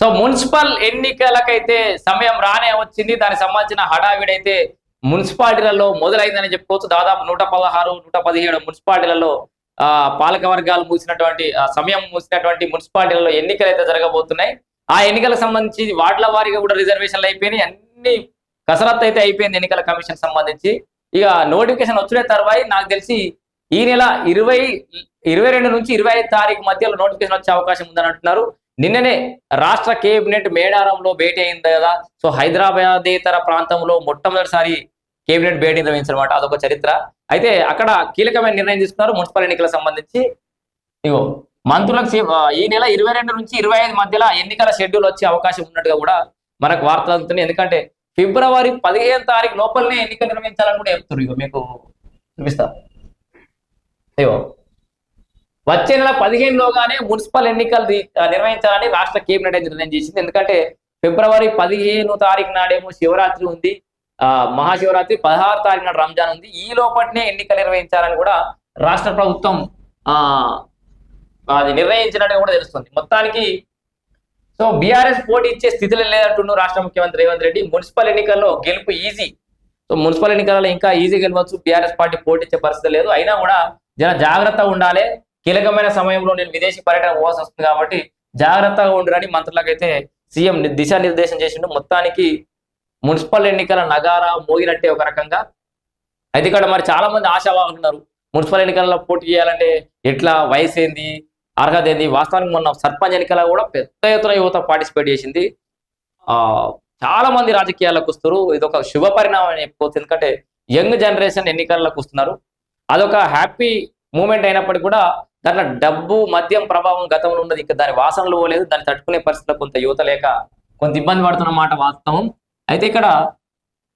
So municipal ఎన్నికలకైతే సమయం రానే వచ్చింది. దానికి సంబంధించిన హడావిడైతే మున్సిపాలిటీలలో మొదలైందని చెప్పుకోవచ్చు. దాదాపు 116, 117 మున్సిపాలిటీలలో పాలక వర్గాలు మూసినటువంటి సమయం మూసినటువంటి మున్సిపాలిటీలలో ఎన్నికలు అయితే జరగబోతున్నాయి. ఆ ఎన్నికలకు సంబంధించి వార్డుల వారీగా కూడా రిజర్వేషన్లు అయిపోయినాయి. అన్ని కసరత్తు అయితే అయిపోయింది ఎన్నికల కమిషన్ సంబంధించి. ఇక నోటిఫికేషన్ వచ్చే తర్వాత నాకు తెలిసి ఈ నెల 22 నుంచి 25 తారీఖు మధ్యలో నోటిఫికేషన్ వచ్చే అవకాశం ఉందని అంటున్నారు. నిన్ననే రాష్ట్ర కేబినెట్ మేడారంలో భేటీ అయింది కదా. సో హైదరాబాదేతర ప్రాంతంలో మొట్టమొదటిసారి కేబినెట్ భేటీ నిర్వహించారన్నమాట. అదొక చరిత్ర. అయితే అక్కడ కీలకమైన నిర్ణయం తీసుకున్నారు మున్సిపల్ ఎన్నికలకు సంబంధించి. ఇగో మంత్రులకు ఈ నెల 22 నుంచి 25 మధ్యలో ఎన్నికల షెడ్యూల్ వచ్చే అవకాశం ఉన్నట్టుగా కూడా మనకు వార్తలు అందుతున్నాయి. ఎందుకంటే ఫిబ్రవరి 15 తారీఖు లోపలనే ఎన్నికలు నిర్వహించాలని కూడా చెప్తున్నారు. ఇగో మీకు చూపిస్తా. ఇగో వచ్చే నెల 15లోగానే మున్సిపల్ ఎన్నికలు నిర్వహించాలని రాష్ట్ర కేబినెట్ నిర్ణయం చేసింది. ఎందుకంటే ఫిబ్రవరి 15 తారీఖు నాడేమో శివరాత్రి ఉంది, మహాశివరాత్రి, 16 తారీఖు నాడు రంజాన్ ఉంది. ఈ లోపలనే ఎన్నికలు నిర్వహించాలని కూడా రాష్ట్ర ప్రభుత్వం అది నిర్ణయించినట్టుగా కూడా తెలుస్తుంది. మొత్తానికి సో బీఆర్ఎస్ పోటీ ఇచ్చే స్థితిలో లేదంటున్నారు రాష్ట్ర ముఖ్యమంత్రి రేవంత్ రెడ్డి. మున్సిపల్ ఎన్నికల్లో గెలుపు ఈజీ. సో మున్సిపల్ ఎన్నికలలో ఇంకా ఈజీ గెలవచ్చు. బీఆర్ఎస్ పార్టీ పోటీ ఇచ్చే పరిస్థితి లేదు. అయినా కూడా జర జాగ్రత్తగా ఉండాలి. కీలకమైన సమయంలో నేను విదేశీ పర్యటన పోవాల్సి వస్తుంది కాబట్టి జాగ్రత్తగా ఉండరని మంత్రులకైతే సీఎం దిశానిర్దేశం చేసిండు. మొత్తానికి మున్సిపల్ ఎన్నికల నగారా మోగినట్టే ఒక రకంగా. అయితే ఇక్కడ మరి చాలా మంది ఆశావాహులు ఉన్నారు. మున్సిపల్ ఎన్నికల్లో పోటీ చేయాలంటే ఎట్లా, వయసు ఏంది, అర్హత ఏంది. వాస్తవానికి మొన్న సర్పంచ్ ఎన్నికల కూడా పెద్ద ఎత్తున యువత పార్టిసిపేట్ చేసింది. చాలా మంది రాజకీయాల్లోకి వస్తారు. ఇది ఒక శుభ పరిణామం అని చెప్పుకోవచ్చు. ఎందుకంటే యంగ్ జనరేషన్ ఎన్నికల్లోకి వస్తున్నారు. అదొక హ్యాపీ మూమెంట్ అయినప్పటికీ కూడా దాంట్లో డబ్బు, మద్యం ప్రభావం గతంలో ఉన్నది. ఇంకా దాని వాసనలు పోలేదు. దాన్ని తట్టుకునే పరిస్థితిలో కొంత యువత లేక కొంత ఇబ్బంది పడుతున్నమాట వాస్తవం. అయితే ఇక్కడ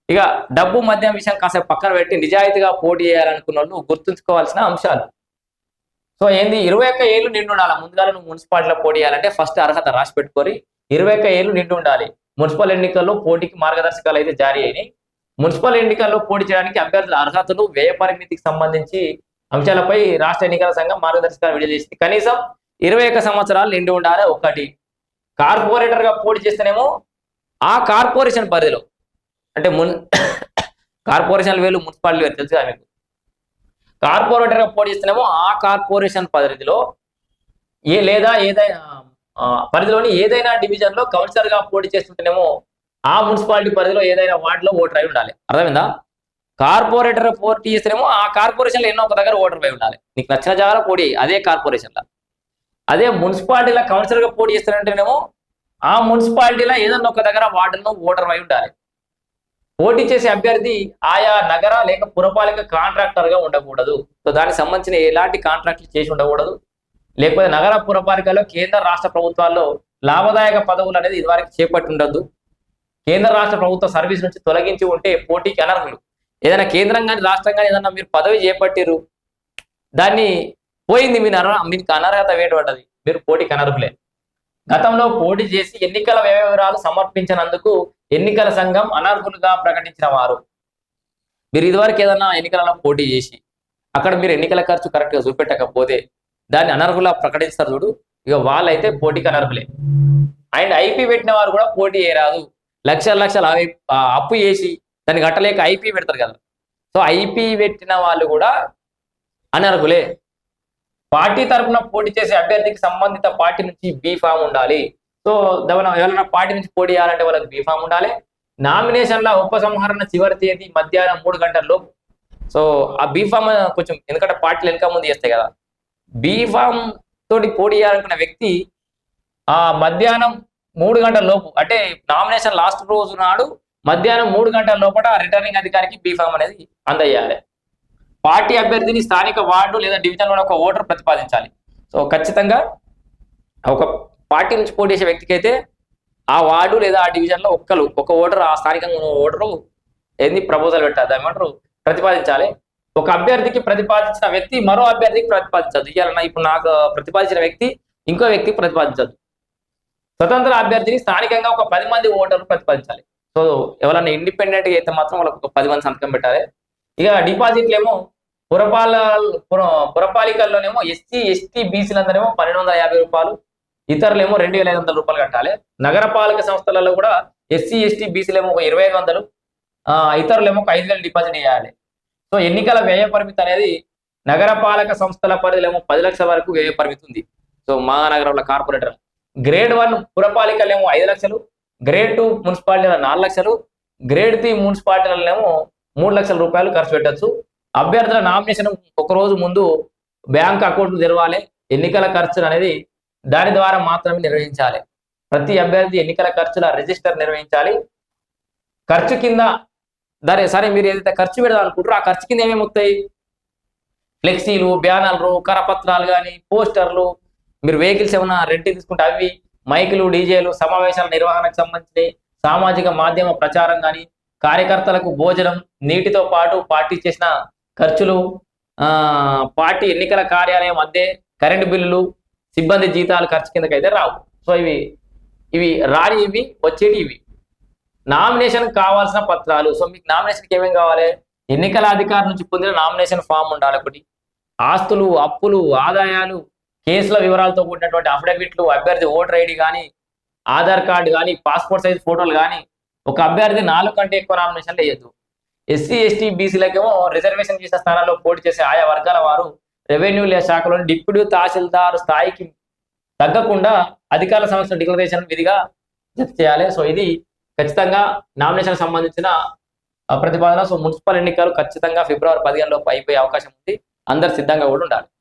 ఇక డబ్బు, మద్యం విషయం కాసేపు పక్కన పెట్టి నిజాయితీగా పోటీ చేయాలనుకున్న వాళ్ళు గుర్తుంచుకోవాల్సిన అంశాలు. సో ఏంది, 21 ఏళ్ళు నిండు ఉండాలి. ముందుగా నువ్వు మున్సిపాలిటీలో పోటీ చేయాలంటే ఫస్ట్ అర్హత రాసి పెట్టుకొని 21 ఏళ్ళు నిండు ఉండాలి. మున్సిపల్ ఎన్నికల్లో పోటీకి మార్గదర్శకాలు అయితే జారీ అయినాయి. మున్సిపల్ ఎన్నికల్లో పోటీ చేయడానికి అభ్యర్థుల అర్హతలు, వ్యయ పరిమితికి సంబంధించి అంశాలపై రాష్ట్ర ఎన్నికల సంఘం మార్గదర్శకాలు విడుదల చేసింది. కనీసం 21 సంవత్సరాలు నిండి ఉండాలి. ఒకటి, కార్పొరేటర్ గా పోటీ చేస్తేనేమో ఆ కార్పొరేషన్ పరిధిలో, అంటే కార్పొరేషన్ వేలు, మున్సిపాలిటీ వేలు తెలుసు కదా మీకు. కార్పొరేటర్ గా పోటీ చేస్తేనేమో ఆ కార్పొరేషన్ పరిధిలో లేదా ఏదైనా పరిధిలోని ఏదైనా డివిజన్ లో కౌన్సిలర్ గా పోటీ చేస్తుంటేనేమో ఆ మున్సిపాలిటీ పరిధిలో ఏదైనా వార్డులో ఓటర్ అయి ఉండాలి. అర్థమైందా? కార్పొరేటర్ పోటీ చేస్తేనేమో ఆ కార్పొరేషన్లో ఎన్నో ఒక దగ్గర ఓటర్ అయి ఉండాలి. నీకు నచ్చిన జాగా పోటీ అదే కార్పొరేషన్లో. అదే మున్సిపాలిటీలో కౌన్సిలర్ గా పోటీ చేస్తానంటేనేమో ఆ మున్సిపాలిటీలో ఏదన్నా ఒక దగ్గర వార్డులో ఓటర్ అయి ఉండాలి. పోటీ చేసే అభ్యర్థి ఆయా నగర లేక పురపాలిక కాంట్రాక్టర్ గా ఉండకూడదు. సో దానికి సంబంధించిన ఎలాంటి కాంట్రాక్ట్లు చేసి ఉండకూడదు. లేకపోతే నగర పురపాలికలో కేంద్ర రాష్ట్ర ప్రభుత్వాల్లో లాభదాయక పదవులు అనేది ఇదివరకు చేపట్టి ఉండద్దు. కేంద్ర రాష్ట్ర ప్రభుత్వ సర్వీస్ నుంచి తొలగించి ఉంటే పోటీకి అనర్హులు. ఏదైనా కేంద్రం కానీ రాష్ట్రం కానీ ఏదన్నా మీరు పదవి చేపట్టిరు, దాన్ని పోయింది, మీకు అనర్హత వేయబడ్డది, మీరు పోటీకి అనర్హులే. గతంలో పోటీ చేసి ఎన్నికల వ్యయ వివరాలు సమర్పించినందుకు ఎన్నికల సంఘం అనర్హులుగా ప్రకటించిన వారు. మీరు ఇదివరకు ఏదన్నా ఎన్నికలలో పోటీ చేసి అక్కడ మీరు ఎన్నికల ఖర్చు కరెక్ట్ గా చూపెట్టకపోతే దాన్ని అనర్హులా ప్రకటిస్తారు చూడు, ఇక వాళ్ళైతే పోటీకి అనర్హులే. అండ్ ఐపీ పెట్టిన వారు కూడా పోటీ చేయరాదు. లక్షల అప్పు చేసి దాన్ని కట్టలేక ఐపీ పెడతారు కదా. సో ఐపీ పెట్టిన వాళ్ళు కూడా అనర్హులే. పార్టీ తరఫున పోటీ చేసే అభ్యర్థికి సంబంధిత పార్టీ నుంచి బీఫామ్ ఉండాలి. సో ఎవరైనా పార్టీ నుంచి పోటీ చేయాలంటే వాళ్ళకి బీఫామ్ ఉండాలి. నామినేషన్ల ఉపసంహరణ చివరి తేదీ మధ్యాహ్నం 3 గంటల లోపు. సో ఆ బీఫామ్ కొంచెం, ఎందుకంటే పార్టీలు వెనక ముందు చేస్తాయి కదా. బీఫామ్ తోటి పోటీ చేయాలనుకున్న వ్యక్తి ఆ మధ్యాహ్నం 3 గంటల లోపు, అంటే నామినేషన్ లాస్ట్ రోజు నాడు మధ్యాహ్నం 3 గంటల లోపల రిటర్నింగ్ అధికారికి బీఫామ్ అనేది అందజేయాలి. పార్టీ అభ్యర్థిని స్థానిక వార్డు లేదా డివిజన్లో ఒక ఓటర్ ప్రతిపాదించాలి. సో ఖచ్చితంగా ఒక పార్టీ నుంచి పోటీ చేసే వ్యక్తికి అయితే ఆ వార్డు లేదా ఆ డివిజన్లో ఒక ఓటర్, ఆ స్థానికంగా ఉన్న ఓటరు ఏంది ప్రపోజల్ పెట్టాలి, ఏమంటారు ప్రతిపాదించాలి. ఒక అభ్యర్థికి ప్రతిపాదించిన వ్యక్తి మరో అభ్యర్థికి ప్రతిపాదించదు. ఇవ్వాలన్నా ఇప్పుడు నాకు ప్రతిపాదించిన వ్యక్తి ఇంకో వ్యక్తికి ప్రతిపాదించదు. స్వతంత్ర అభ్యర్థిని స్థానికంగా ఒక 10 మంది ఓటర్లు ప్రతిపాదించాలి. సో ఎవరన్నా ఇండిపెండెంట్ గా అయితే మాత్రం వాళ్ళకి ఒక 10 మంది సంతకం పెట్టాలి. ఇక డిపాజిట్లు ఏమో పురపాలికల్లోనేమో ఎస్సీ, ఎస్టీ, బీసీలందరేమో 1250 రూపాయలు, ఇతరులేమో 2,500 కట్టాలి. నగరపాలక సంస్థలలో కూడా ఎస్సీ ఎస్టీ బీసీలేమో ఒక 2,500, ఇతరులేమో ఒక 5,000 డిపాజిట్ చేయాలి. సో ఎన్నికల వ్యయ పరిమితి అనేది నగరపాలక సంస్థల పరిధిలో 10 లక్షల వరకు వ్యయ పరిమితి ఉంది. సో మహానగరంలో కార్పొరేటర్ గ్రేడ్ 1 పురపాలికలేమో 5 లక్షలు, గ్రేడ్ 2 మున్సిపాలిటీల 4 లక్షలు, గ్రేడ్ 3 మున్సిపాలిటీలనేమో 3 లక్షల రూపాయలు ఖర్చు పెట్టచ్చు. అభ్యర్థుల నామినేషన్ ఒక రోజు ముందు బ్యాంక్ అకౌంట్ తెరవాలి. ఎన్నికల ఖర్చులు అనేది దాని ద్వారా మాత్రమే నిర్వహించాలి. ప్రతి అభ్యర్థి ఎన్నికల ఖర్చుల రిజిస్టర్ నిర్వహించాలి. ఖర్చు కింద సరే మీరు ఏదైతే ఖర్చు పెడదాం అనుకుంటారో ఆ ఖర్చు కింద ఏమేమి వస్తాయి? ఫ్లెక్సీలు, బ్యానర్లు, కరపత్రాలు కానీ, పోస్టర్లు, మీరు వెహికల్స్ ఏమైనా రెంట్ తీసుకుంటే అవి, మైకులు, డీజేలు, సమావేశాల నిర్వహణకు సంబంధించి సామాజిక మాధ్యమ ప్రచారం కానీ, కార్యకర్తలకు భోజనం, నీటితో పాటు పార్టీ చేసిన ఖర్చులు, పార్టీ ఎన్నికల కార్యాలయం అద్దె, కరెంటు బిల్లులు, సిబ్బంది జీతాలు ఖర్చు కిందకి అయితే రావు. సో ఇవి రాని, ఇవి వచ్చేటి. ఇవి నామినేషన్ కావాల్సిన పత్రాలు. సో మీకు నామినేషన్కి ఏమేమి కావాలి? ఎన్నికల అధికారి నుంచి పొందిన నామినేషన్ ఫామ్ ఉండాలి ఒకటి. ఆస్తులు, అప్పులు, ఆదాయాలు, కేసుల వివరాలతో కూడినటువంటి అఫిడవిట్లు, అభ్యర్థి ఓటర్ ఐడి కానీ, ఆధార్ కార్డు కానీ, పాస్పోర్ట్ సైజ్ ఫోటోలు కానీ. ఒక అభ్యర్థి 4 కంటే ఎక్కువ నామినేషన్లు వేయద్దు. ఎస్సీ ఎస్టీ బీసీలకేమో రిజర్వేషన్ చేసిన స్థానాల్లో పోటీ చేసే ఆయా వర్గాల వారు రెవెన్యూ శాఖలోని డిప్యూటీ తహసీల్దార్ స్థాయికి తగ్గకుండా అధికారుల సమక్షంలో డిక్లరేషన్ విధిగా జత చేయాలి. సో ఇది ఖచ్చితంగా నామినేషన్ సంబంధించిన ప్రతిపాదన. సో మున్సిపల్ ఎన్నికలు ఖచ్చితంగా ఫిబ్రవరి 15 లోపు అయిపోయే అవకాశం ఉంది. అందరు సిద్ధంగా కూడా ఉండాలి.